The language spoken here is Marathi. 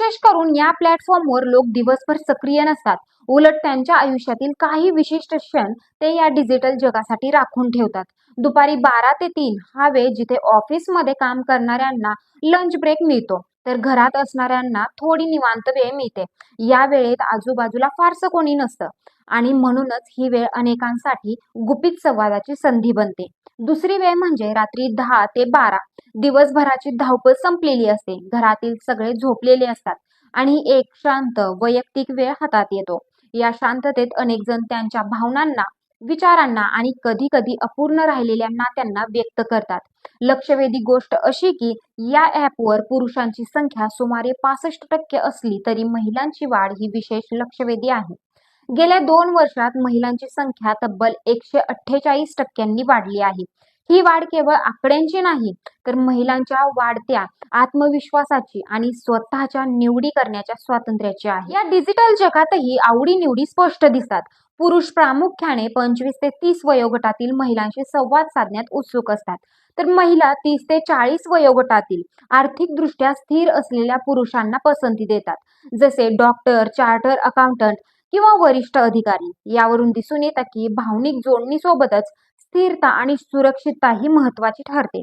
विशेष करून या प्लॅटफॉर्मवर लोक दिवसभर सक्रिय नसतात. उलट त्यांच्या आयुष्यातील काही विशिष्ट क्षण ते या डिजिटल जगासाठी राखून ठेवतात. दुपारी 12 ते 3 हा वेळ जिथे ऑफिसमध्ये काम करणाऱ्यांना लंच ब्रेक मिळतो, तर घरात असणाऱ्यांना थोडी निवांत वेळ मिळते. या वेळेत आजूबाजूला फारसं कोणी नसतं आणि म्हणूनच ही वेळ अनेकांसाठी गुपित संवादाची संधी बनते. दुसरी वेळ म्हणजे रात्री 10 ते 12. दिवसभराची धावपळ संपलेली असते, घरातील सगळे झोपलेले असतात आणि एक शांत वैयक्तिक वेळ हातात येतो. या शांततेत अनेक जण त्यांच्या भावनांना, विचारांना आणि कधी कधी अपूर्ण राहिलेल्या नात्यांना व्यक्त करतात. लक्षवेधी गोष्ट अशी की या ॲपवर पुरुषांची संख्या सुमारे 65% असली तरी महिलांची वाढ ही विशेष लक्षवेधी आहे. गेल्या 2 वर्षात महिलांची संख्या तब्बल 148% वाढली आहे. ही वाढ केवळ आकड्यांची नाही, तर महिलांच्या वाढत्या आत्मविश्वासाची आणि स्वतःच्या निवडी करण्याच्या स्वातंत्र्याची आहे. या डिजिटल जगातही आवडी-निवडी स्पष्ट दिसतात. पुरुष प्रामुख्याने 25 ते 30 वयोगटातील महिलांशी संवाद साधण्यात उत्सुक असतात, तर महिला 30 ते 40 वयोगटातील आर्थिकदृष्ट्या स्थिर असलेल्या पुरुषांना पसंती देतात, जसे डॉक्टर, चार्टर अकाउंटंट किंवा वरिष्ठ अधिकारी. यावरून दिसून येतं की भावनिक जोडणीसोबतच स्थिरता आणि सुरक्षितता ही महत्त्वाची ठरते.